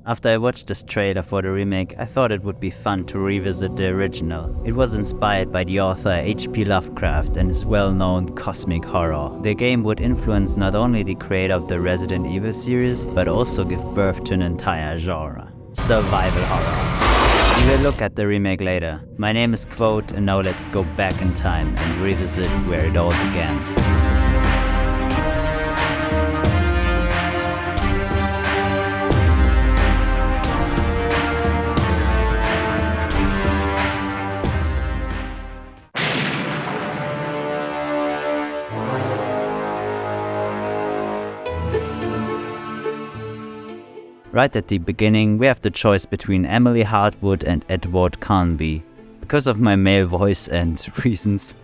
After I watched this trailer for the remake, I thought it would be fun to revisit the original. It was inspired by the author H.P. Lovecraft and his well-known cosmic horror. The game would influence not only the creator of the Resident Evil series, but also give birth to an entire genre: survival horror. We will look at the remake later. My name is qvothe, and now let's go back in time and revisit where it all began. Right at the beginning, we have the choice between Emily Hartwood and Edward Carnby. Because of my male voice and reasons,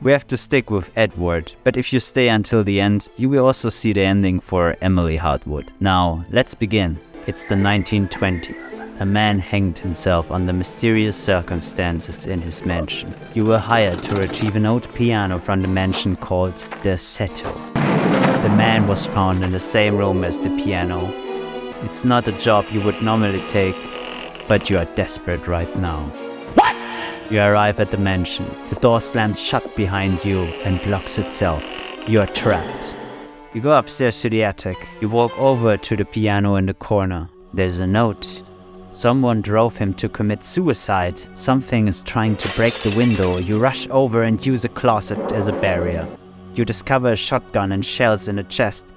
we have to stick with Edward, but if you stay until the end, you will also see the ending for Emily Hartwood. Now, let's begin. It's the 1920s. A man hanged himself under mysterious circumstances in his mansion. You were hired to retrieve an old piano from the mansion called the Seto. The man was found in the same room as the piano. It's not a job you would normally take, but you are desperate right now. What? You arrive at the mansion. The door slams shut behind you and locks itself. You are trapped. You go upstairs to the attic. You walk over to the piano in the corner. There's a note. Someone drove him to commit suicide. Something is trying to break the window. You rush over and use a closet as a barrier. You discover a shotgun and shells in a chest.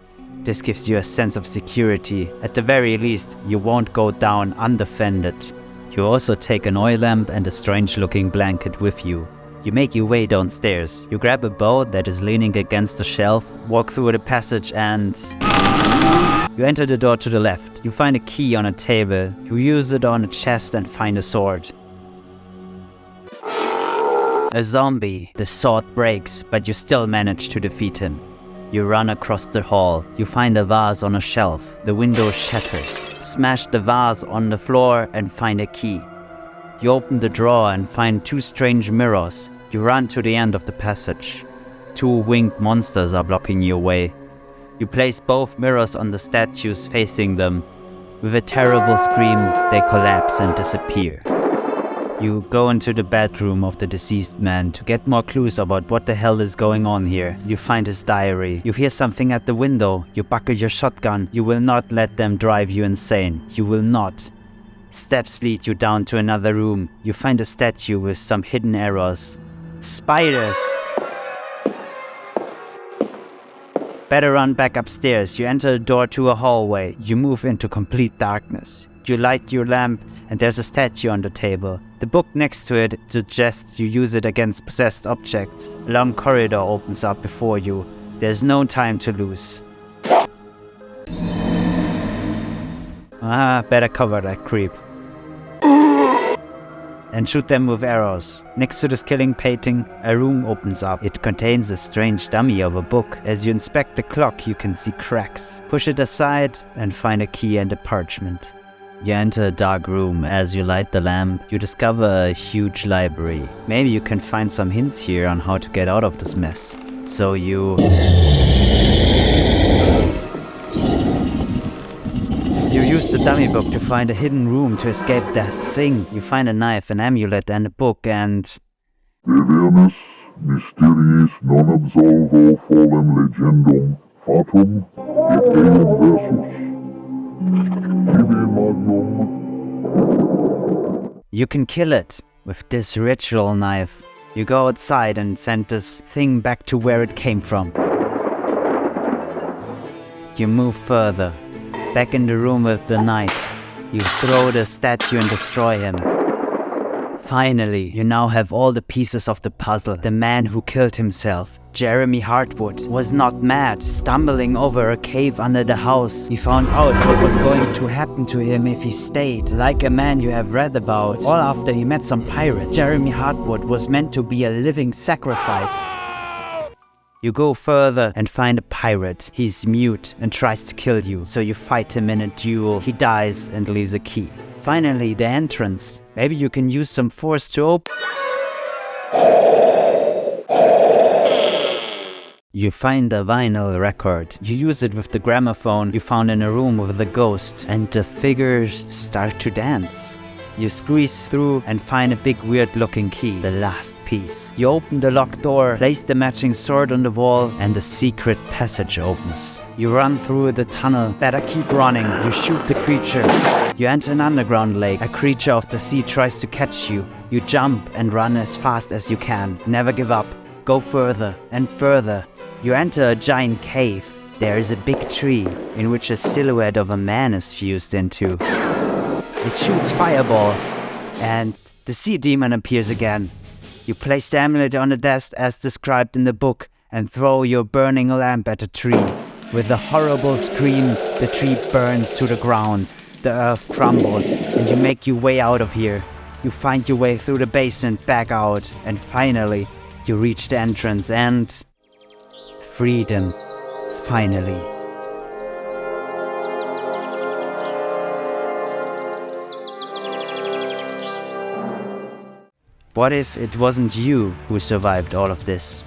This gives you a sense of security. At the very least, you won't go down undefended. You also take an oil lamp and a strange-looking blanket with you. You make your way downstairs. You grab a bow that is leaning against the shelf, walk through the passage and... you enter the door to the left. You find a key on a table. You use it on a chest and find a sword. A zombie. The sword breaks, but you still manage to defeat him. You run across the hall. You find a vase on a shelf. The window shatters. Smash the vase on the floor and find a key. You open the drawer and find two strange mirrors. You run to the end of the passage. Two winged monsters are blocking your way. You place both mirrors on the statues facing them. With a terrible scream, they collapse and disappear. You go into the bedroom of the deceased man to get more clues about what the hell is going on here. You find his diary. You hear something at the window. You buckle your shotgun. You will not let them drive you insane. You will not. Steps lead you down to another room. You find a statue with some hidden errors. Spiders! Better run back upstairs. You enter a door to a hallway. You move into complete darkness. You light your lamp and there's a statue on the table. The book next to it suggests you use it against possessed objects. A long corridor opens up before you. There's no time to lose. Better cover that creep. And shoot them with arrows. Next to this killing painting, a room opens up. It contains a strange dummy of a book. As you inspect the clock, you can see cracks. Push it aside and find a key and a parchment. You enter a dark room. As you light the lamp, you discover a huge library. Maybe you can find some hints here on how to get out of this mess. So you use the dummy book to find a hidden room to escape that thing. You find a knife, an amulet and a book and... Deviamus mysteries non absolvo folem legendum fatum et eum versus. You can kill it with this ritual knife. You go outside and send this thing back to where it came from. You move further. Back in the room with the knight. You throw the statue and destroy him. Finally, you now have all the pieces of the puzzle. The man who killed himself, Jeremy Hartwood, was not mad. Stumbling over a cave under the house, he found out what was going to happen to him if he stayed. Like a man you have read about, all after he met some pirates. Jeremy Hartwood was meant to be a living sacrifice. You go further and find a pirate. He's mute and tries to kill you, so you fight him in a duel. He dies and leaves a key. Finally, the entrance. Maybe you can use some force to open... You find a vinyl record. You use it with the gramophone you found in a room with a ghost, and the figures start to dance. You squeeze through and find a big weird looking key, the last piece. You open the locked door, place the matching sword on the wall, and the secret passage opens. You run through the tunnel, better keep running. You shoot the creature. You enter an underground lake. A creature of the sea tries to catch you. You jump and run as fast as you can. Never give up. Go further and further. You enter a giant cave. There is a big tree in which a silhouette of a man is fused into. It shoots fireballs, and the sea demon appears again. You place the amulet on the desk as described in the book and throw your burning lamp at the tree. With a horrible scream, the tree burns to the ground. The earth crumbles, and you make your way out of here. You find your way through the basement, back out, and finally, you reach the entrance and... freedom. Finally. What if it wasn't you who survived all of this?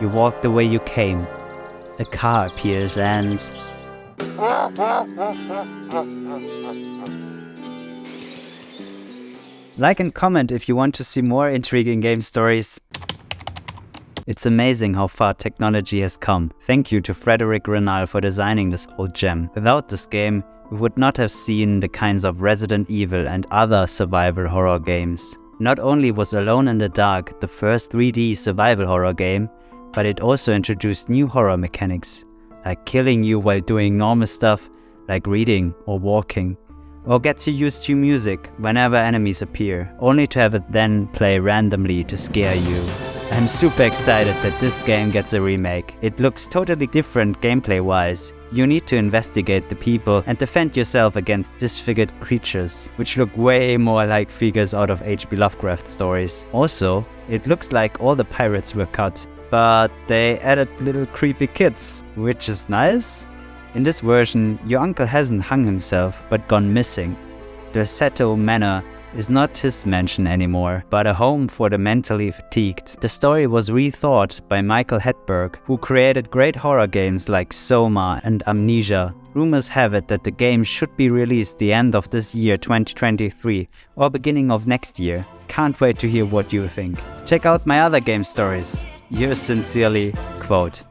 You walk the way you came. A car appears and... Like and comment if you want to see more intriguing game stories. It's amazing how far technology has come. Thank you to Frederick Renal for designing this old gem. Without this game, we would not have seen the kinds of Resident Evil and other survival horror games. Not only was Alone in the Dark the first 3D survival horror game, but it also introduced new horror mechanics, like killing you while doing normal stuff, like reading or walking, or gets you used to music whenever enemies appear, only to have it then play randomly to scare you. I'm super excited that this game gets a remake. It looks totally different gameplay-wise. You need to investigate the people and defend yourself against disfigured creatures, which look way more like figures out of H.P. Lovecraft stories. Also, it looks like all the pirates were cut, but they added little creepy kids, which is nice. In this version, your uncle hasn't hung himself, but gone missing. The Seto Manor is not his mansion anymore, but a home for the mentally fatigued. The story was rethought by Michael Hedberg, who created great horror games like Soma and Amnesia. Rumors have it that the game should be released the end of this year 2023 or beginning of next year. Can't wait to hear what you think. Check out my other game stories. Yours sincerely, qvothe.